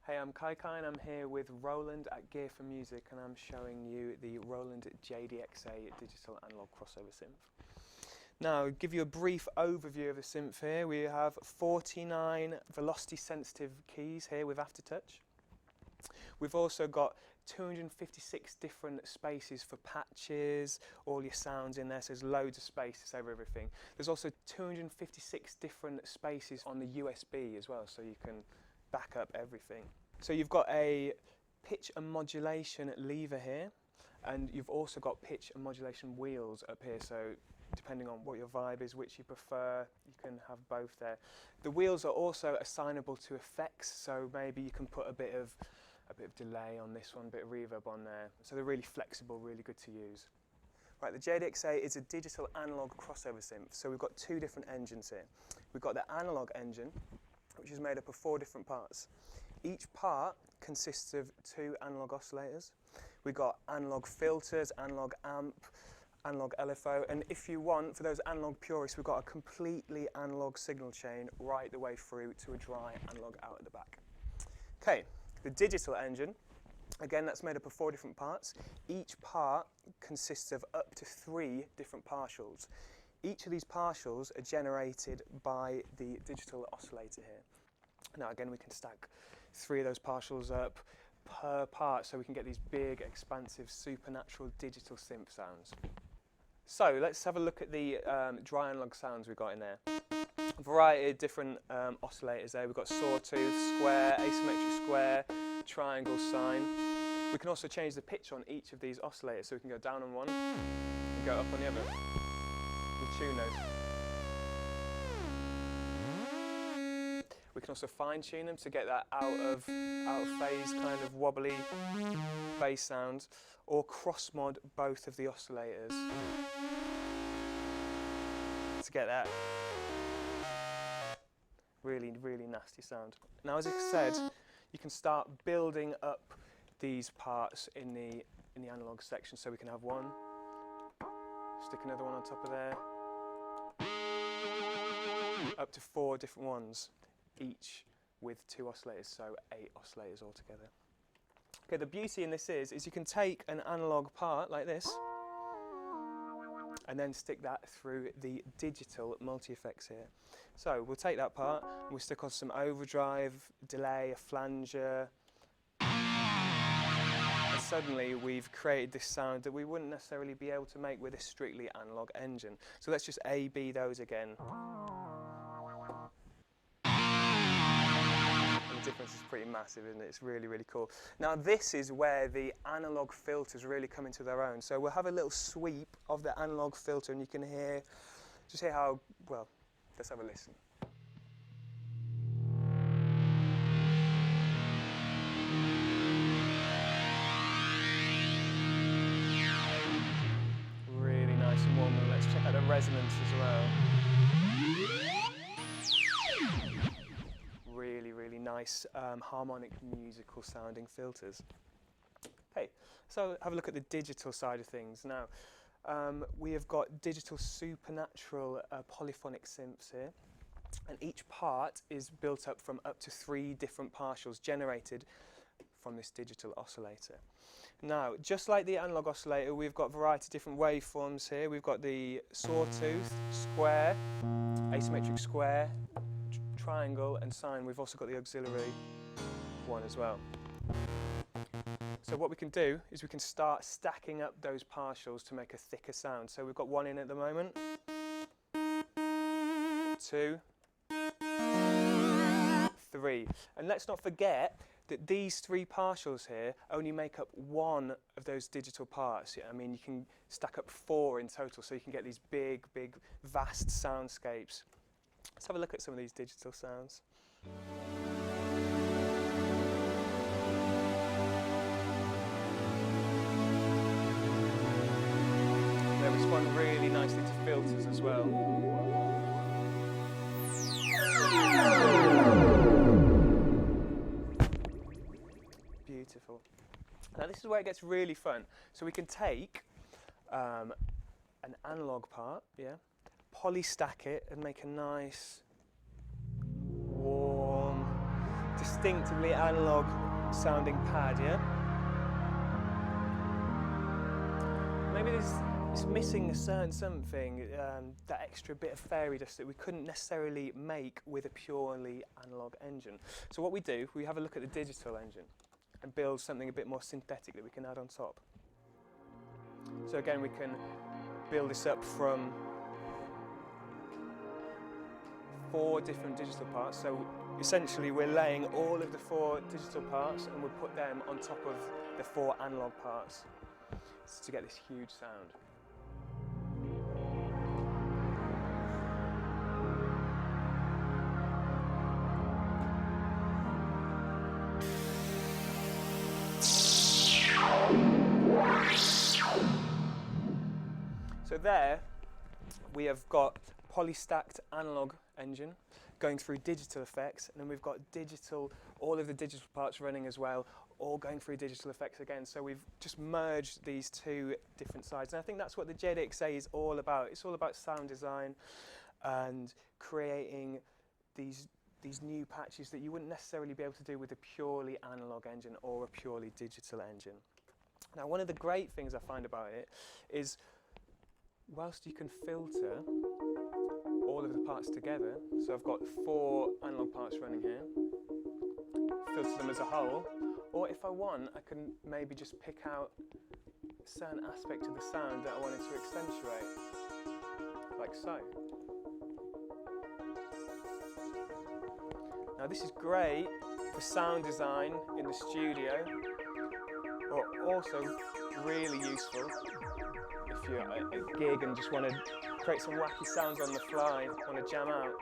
Hey, I'm Kai and I'm here with Roland at Gear for Music, and I'm showing you the Roland JD-XA digital analog crossover synth. Now, to give you a brief overview of the synth here, we have 49 velocity sensitive keys here with Aftertouch. We've also got 256 different spaces for patches, all your sounds in there, so there's loads of space to save everything. There's also 256 different spaces on the USB as well, so you can back up everything. So you've got a pitch and modulation lever here, and you've also got pitch and modulation wheels up here, so depending on what your vibe is, which you prefer, you can have both there. The wheels are also assignable to effects, so maybe you can put a bit of delay on this one, a bit of reverb on there. So they're really flexible, really good to use. Right, the JD-XA is a digital analog crossover synth, so we've got two different engines here. We've got the analog engine, which is made up of 4 different parts. Each part consists of 2 analog oscillators. We've got analog filters, analog amp, analog LFO, and if you want, for those analog purists, we've got a completely analog signal chain right the way through to a dry analog out at the back. Okay, the digital engine, again, that's made up of 4 different parts. Each part consists of up to 3 different partials. Each of these partials are generated by the digital oscillator here. Now again, we can stack 3 of those partials up per part, so we can get these big, expansive, supernatural digital synth sounds. So let's have a look at the dry analog sounds we've got in there. A variety of different oscillators there. We've got sawtooth, square, asymmetric square, triangle, sine. We can also change the pitch on each of these oscillators, so we can go down on one and go up on the other. We tune those. We can also fine-tune them to get that out of phase kind of wobbly bass sound, or cross-mod both of the oscillators to get that really, really nasty sound. Now, as I said, you can start building up these parts in the analog section, so we can have one, stick another one on top of there, up to 4 different ones, each with 2 oscillators, so 8 oscillators altogether. Okay, the beauty in this is you can take an analog part like this and then stick that through the digital multi-effects here. So we'll take that part and we'll stick on some overdrive, delay, a flanger, and suddenly we've created this sound that we wouldn't necessarily be able to make with a strictly analog engine. So let's just A-B those again. The difference is pretty massive, isn't it? It's really, really cool. Now this is where the analog filters really come into their own. So we'll have a little sweep of the analog filter, and you can just hear how, well, let's have a listen. Really nice and warm. Let's check out the resonance as well. Really nice harmonic musical sounding filters. Okay, so have a look at the digital side of things. Now we have got digital supernatural polyphonic synths here, and each part is built up from up to 3 different partials generated from this digital oscillator. Now, just like the analog oscillator, we've got a variety of different waveforms here. We've got the sawtooth, square, asymmetric square, triangle and sine. We've also got the auxiliary one as well. So what we can do is we can start stacking up those partials to make a thicker sound. So we've got 1 in at the moment, 2, 3. And let's not forget that these 3 partials here only make up 1 of those digital parts. I mean, you can stack up 4 in total, so you can get these big, big, vast soundscapes. Let's have a look at some of these digital sounds. They respond really nicely to filters as well. Beautiful. Now this is where it gets really fun. So we can take an analog part, yeah, polystack it and make a nice, warm, distinctively analog sounding pad, yeah? Maybe it's missing a certain something, that extra bit of fairy dust that we couldn't necessarily make with a purely analog engine. So what we do, we have a look at the digital engine and build something a bit more synthetic that we can add on top. So again, we can build this up from 4 different digital parts. So essentially we're laying all of the 4 digital parts and we'll put them on top of the 4 analog parts to get this huge sound. So there we have got polystacked analog engine going through digital effects, and then we've got digital, all of the digital parts running as well, all going through digital effects again. So we've just merged these 2 different sides, and I think that's what the JD-XA is all about. It's all about sound design and creating these new patches that you wouldn't necessarily be able to do with a purely analog engine or a purely digital engine. Now, one of the great things I find about it is, whilst you can filter all of the parts together, so I've got 4 analog parts running here, filter them as a whole, or if I want, I can maybe just pick out a certain aspect of the sound that I wanted to accentuate, like so. Now this is great for sound design in the studio, but also really useful if you're at a gig and just want to create some wacky sounds on the fly, want to jam out.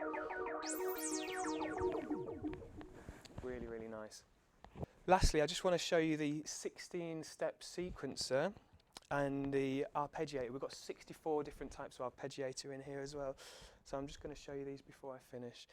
Really, really nice. Lastly, I just want to show you the 16-step sequencer and the Arpeggiator. We've got 64 different types of Arpeggiator in here as well. So I'm just going to show you these before I finish.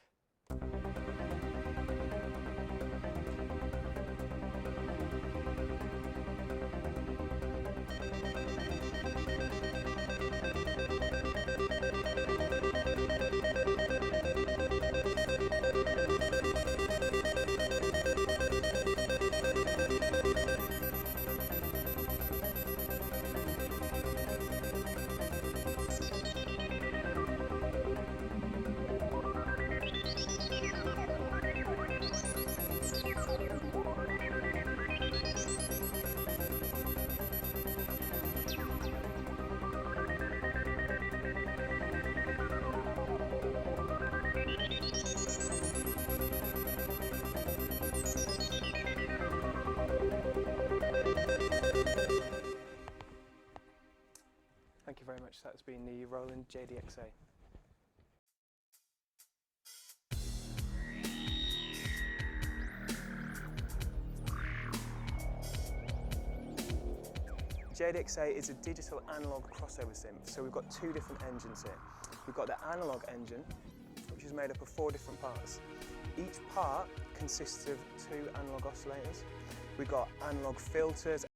Thank you very much. That's been the Roland JD-XA. JD-XA is a digital analog crossover synth, so we've got 2 different engines here. We've got the analog engine, which is made up of 4 different parts. Each part consists of 2 analog oscillators. We've got analog filters